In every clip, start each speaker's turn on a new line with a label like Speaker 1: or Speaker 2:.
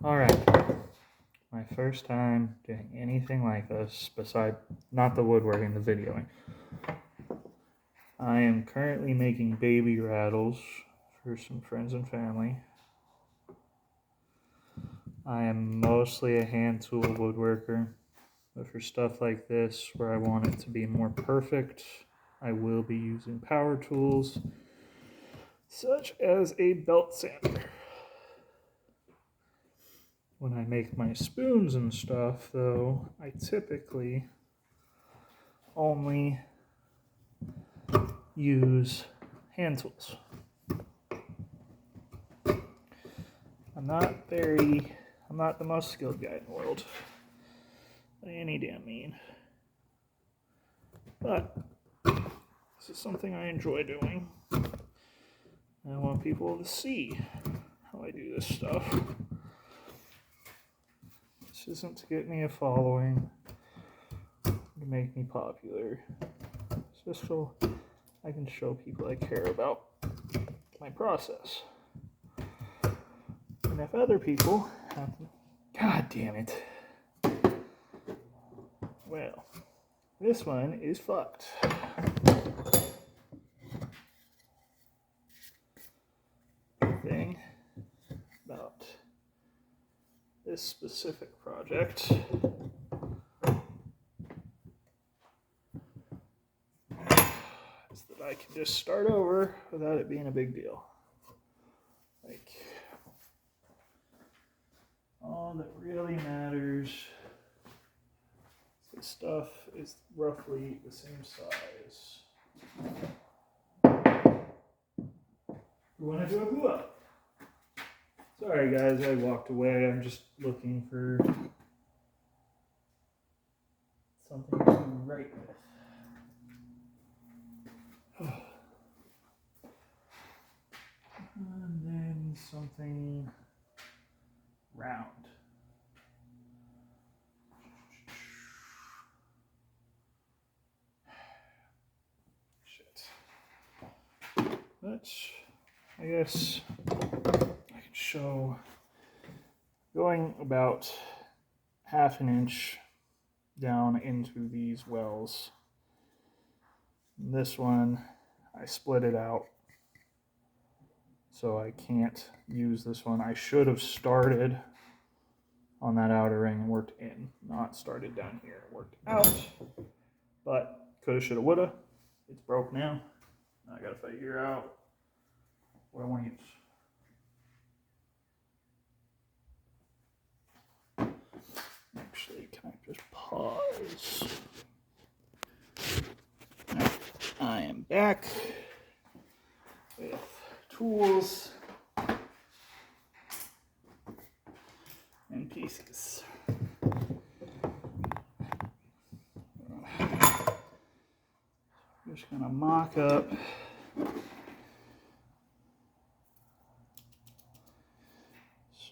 Speaker 1: Alright, my first time doing anything like this, beside not the woodworking, the videoing. I am currently making baby rattles for some friends and family. I am mostly a hand tool woodworker, but for stuff like this, where I want it to be more perfect, I will be using power tools, such as a belt sander. When I make my spoons and stuff, though, I typically only use hand tools. I'm not the most skilled guy in the world, by any damn mean. But this is something I enjoy doing. And I want people to see how I do this stuff. This isn't to get me a following, to make me popular. It's just so I can show people I care about my process. And if other people have to, God damn it. Well, this one is fucked. The thing about this specific project is that I can just start over without it being a big deal. Like, all that really matters is this stuff is roughly the same size. We want to do a glue up. Sorry guys, I walked away. I'm just looking for something to write with. And then something round. Shit. But I guess I can show going about half an inch down into these wells. This one, I split it out, so I can't use this one. I should have started on that outer ring and worked in, not started down here and worked out. But coulda, shoulda, woulda. It's broke now. I gotta figure out what I want to use. Actually, can I just pause? I am back with tools and pieces. I'm just gonna mock up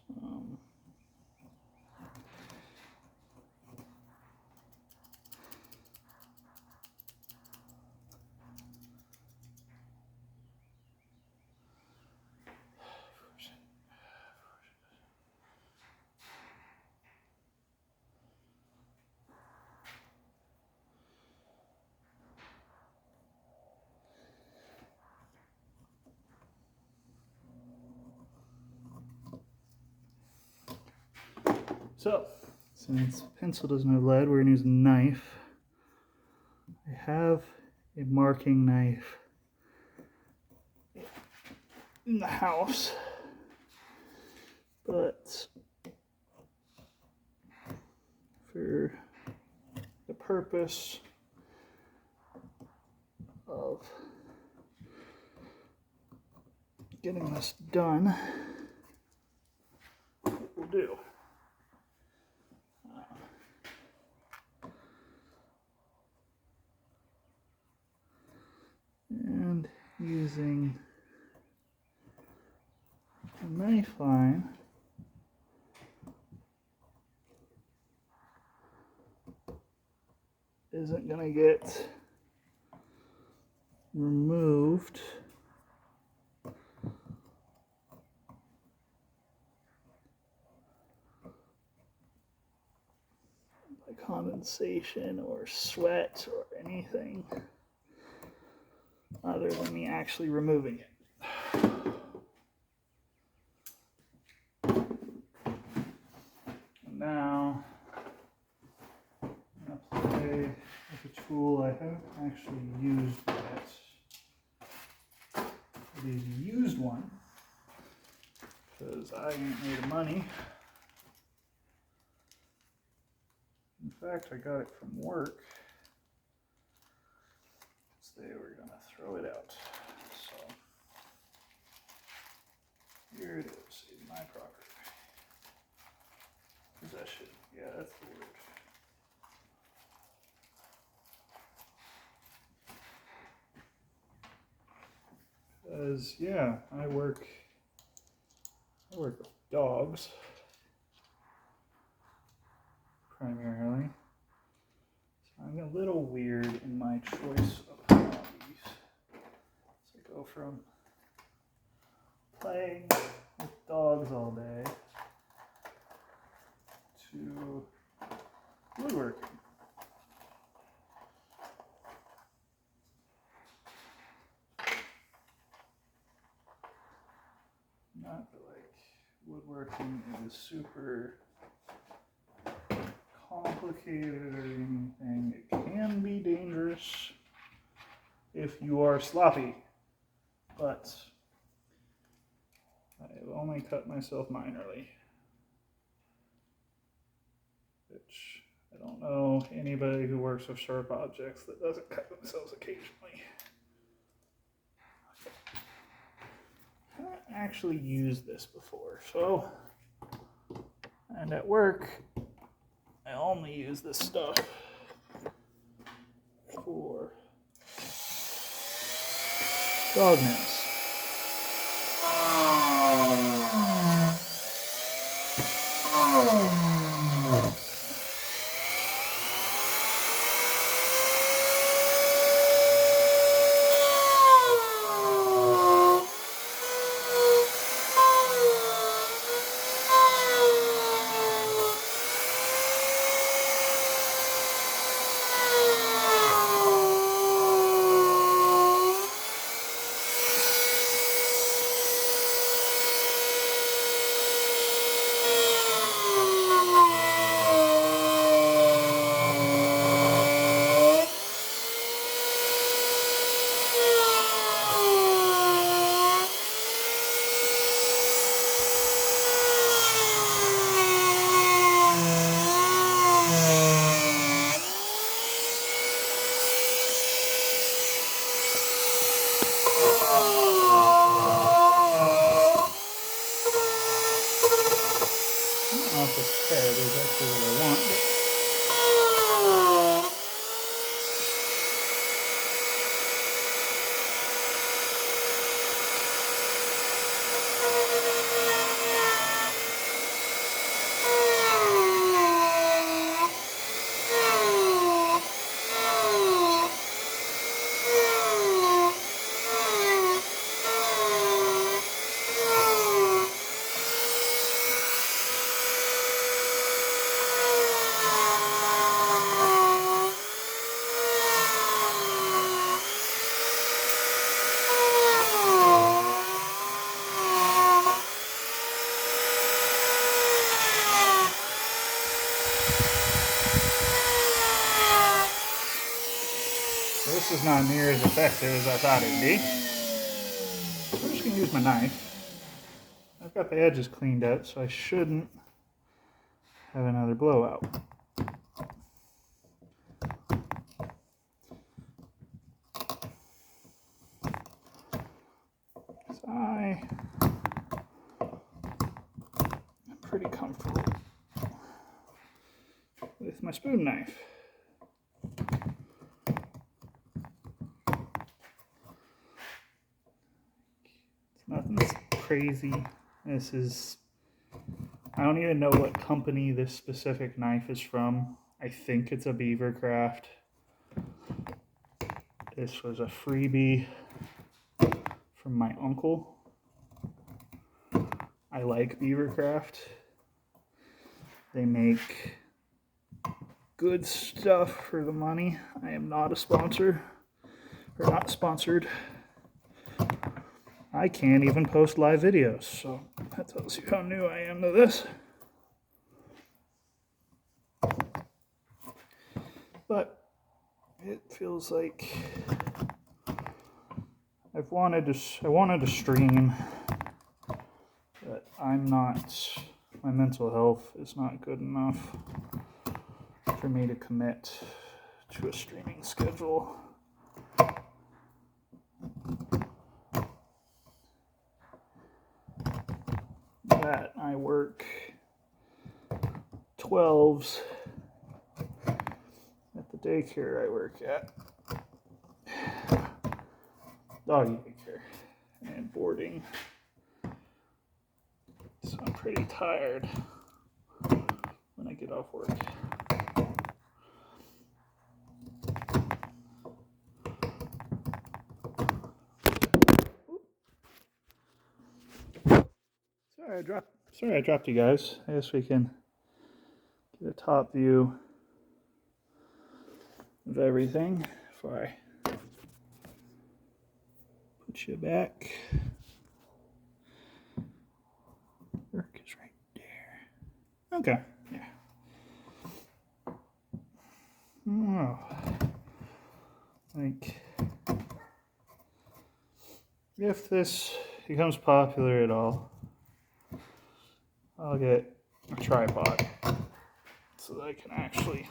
Speaker 1: some So, since pencil doesn't have lead, we're going to use a knife. I have a marking knife in the house, but for the purpose of getting this done, it will do. And using a knife line, isn't going to get removed by condensation or sweat or anything other than me actually removing it. And now I'm going to play with a tool I haven't actually used yet. It is a used one because I ain't made of money. In fact, I got it from work. They were going to throw it out. So here it is in my property. Possession. Yeah, that's the word. Because yeah, I work with dogs primarily. So I'm a little weird in my choice of hobbies. So I go from playing with dogs all day to woodworking. Not that like woodworking is super complicated or anything. It can be dangerous if you are sloppy, but I've only cut myself minorly, which I don't know anybody who works with sharp objects that doesn't cut themselves occasionally. I haven't actually used this before, so, and at work, I only use this stuff for dog nails. Off its head is actually what I want. This is not near as effective as I thought it'd be. I'm just going to use my knife. I've got the edges cleaned out, so I shouldn't have another blowout. So I'm pretty comfortable with my spoon knife. Nothing crazy. This is, I don't even know what company this specific knife is from. I think it's a Beavercraft. This was a freebie from my uncle. I like Beavercraft. They make good stuff for the money. I am not a sponsor, or not sponsored. I can't even post live videos, so that tells you how new I am to this. But it feels like I wanted to stream, but my mental health is not good enough for me to commit to a streaming schedule. That I work 12s at the daycare I work at. Doggy daycare and boarding. So I'm pretty tired when I get off work. Sorry I dropped you guys. I guess we can get a top view of everything before I put you back. Work is right there. Okay, yeah. Oh, like, if this becomes popular at all, I'll get a tripod so that I can actually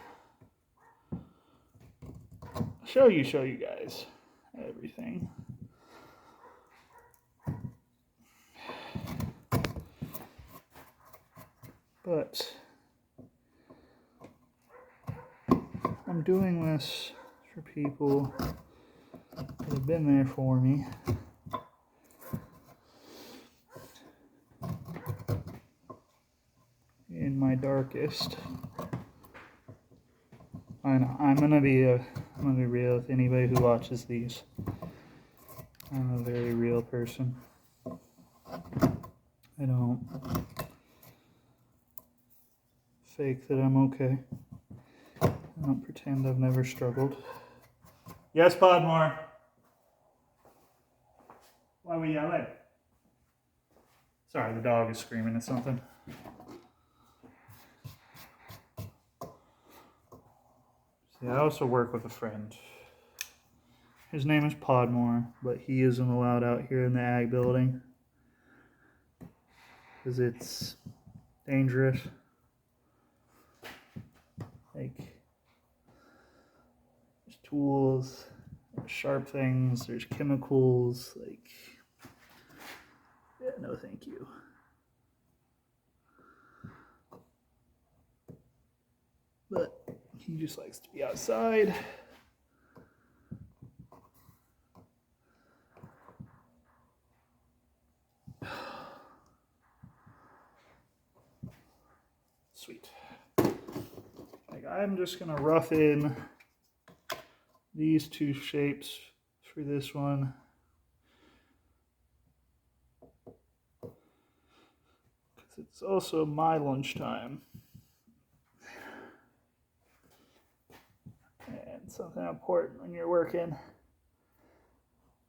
Speaker 1: show you guys everything. But I'm doing this for people that have been there for me. In my darkest. I'm gonna be real with anybody who watches these. I'm a very real person. I don't fake that I'm okay. I don't pretend I've never struggled. Yes, Podmore. Why we yelling? Sorry, the dog is screaming at something. See, I also work with a friend. His name is Podmore, but he isn't allowed out here in the ag building because it's dangerous. Like, there's tools, there's sharp things, there's chemicals. Like, yeah, no, thank you. But he just likes to be outside. Sweet. Like, I'm just gonna rough in these two shapes for this one. Because it's also my lunchtime. And something important when you're working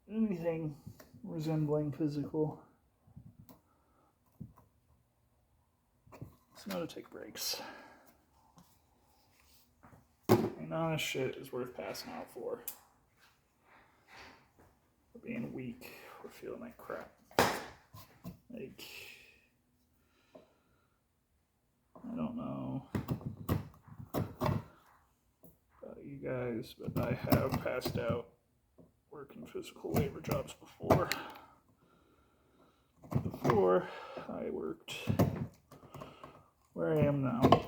Speaker 1: anything resembling physical. It's not to take breaks. And none of this shit is worth passing out for. For being weak or feeling like crap. Like, I don't know about you guys, but I have passed out working physical labor jobs before. Before I worked where I am now.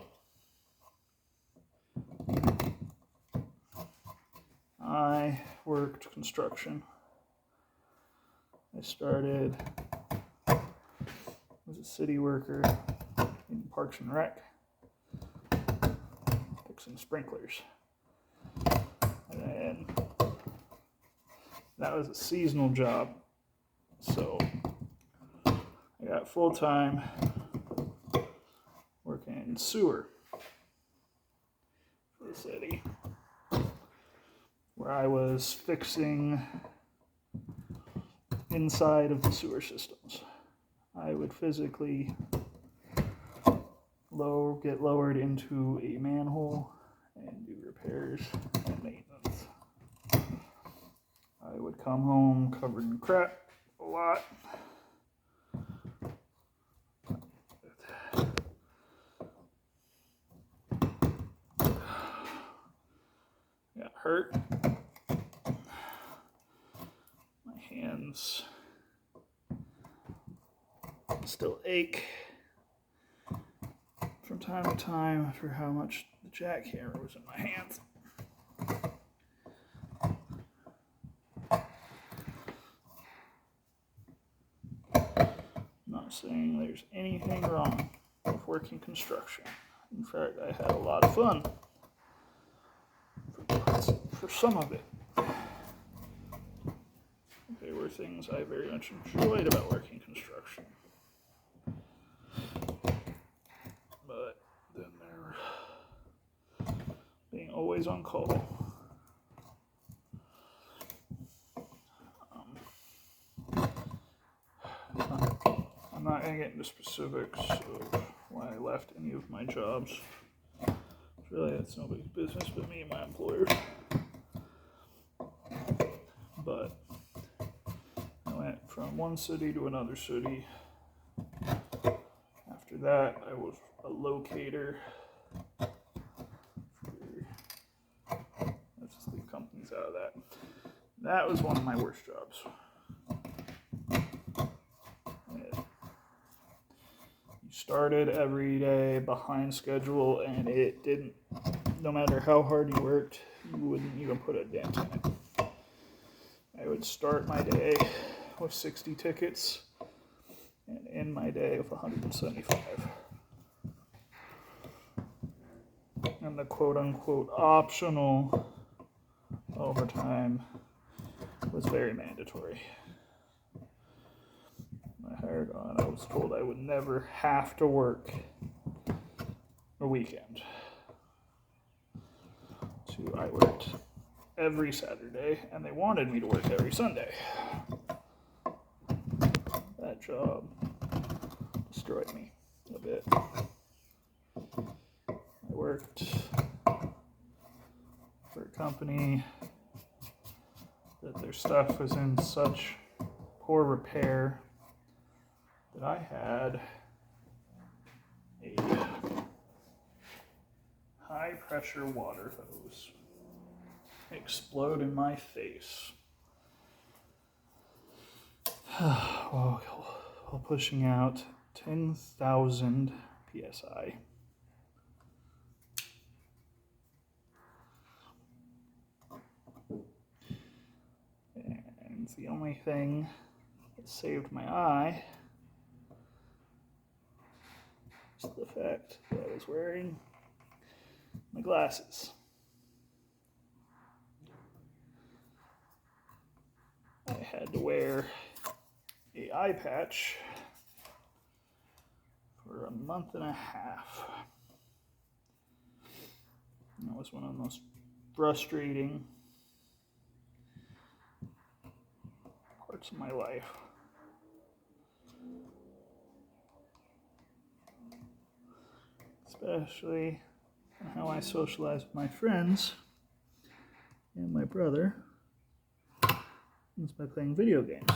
Speaker 1: I worked construction. I started as a city worker in Parks and Rec, fixing sprinklers. And then that was a seasonal job. So I got full-time working in sewer for the city, where I was fixing inside of the sewer systems. I would physically get lowered into a manhole and do repairs and maintenance. I would come home covered in crap a lot. Got hurt. My hands still ache from time to time for how much the jackhammer was in my hands. I'm not saying there's anything wrong with working construction. In fact, I had a lot of fun for some of it. There were things I very much enjoyed about working construction. But then there being always on call. I'm not going to get into specifics of why I left any of my jobs. Really, that's nobody's business but me and my employer. But I went from one city to another city. After that, I was a locator. Let's just leave companies out of that. That was one of my worst jobs. You started every day behind schedule, and it didn't, no matter how hard you worked, you wouldn't even put a dent in it. I would start my day with 60 tickets and end my day with 175. And the quote-unquote optional overtime was very mandatory. When I hired on, I was told I would never have to work a weekend. So I worked every Saturday, and they wanted me to work every Sunday. That job destroyed me a bit. I worked for a company that their stuff was in such poor repair that I had a high pressure water hose explode in my face while pushing out 10,000 psi. And the only thing that saved my eye is the fact that I was wearing my glasses. I had to wear an eye patch for a month and a half. And that was one of the most frustrating parts of my life. Especially how I socialize with my friends and my brother is by playing video games.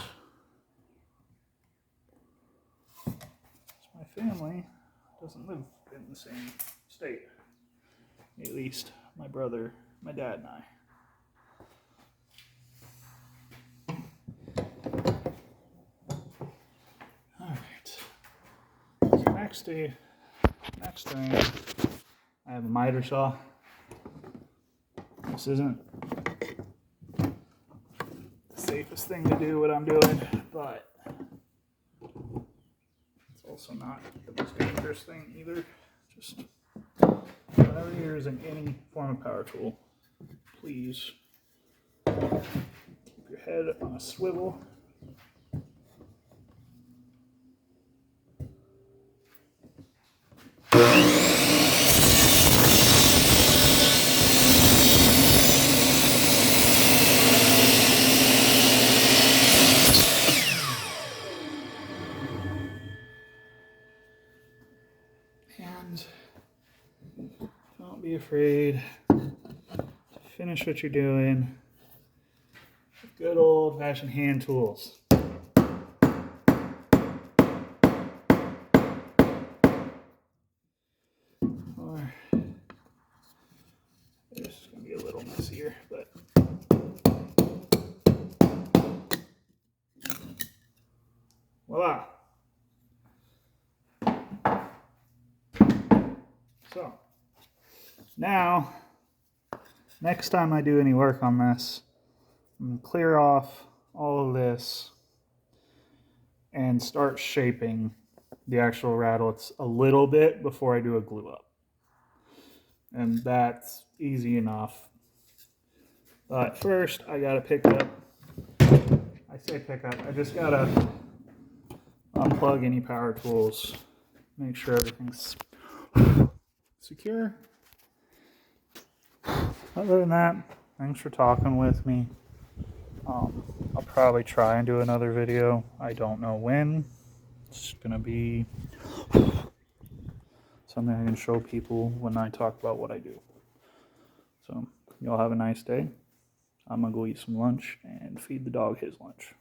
Speaker 1: My family doesn't live in the same state. At least my brother, my dad, and I. Alright. So next thing, I have a miter saw. This isn't the safest thing to do what I'm doing, but it's also not the most dangerous thing either. Just whenever you're using any form of power tool, please keep your head on a swivel. And don't be afraid to finish what you're doing with good old-fashioned hand tools. Or this is going to be a little messier, but voila. So now, next time I do any work on this, I'm going to clear off all of this and start shaping the actual rattle a little bit before I do a glue up. And that's easy enough. But first, I gotta pick up, I say pick up, I just gotta unplug any power tools, make sure everything's secure. Other than that, thanks for talking with me. I'll probably try and do another video. I don't know when. It's gonna be something I can show people when I talk about what I do. So, y'all have a nice day. I'm gonna go eat some lunch and feed the dog his lunch.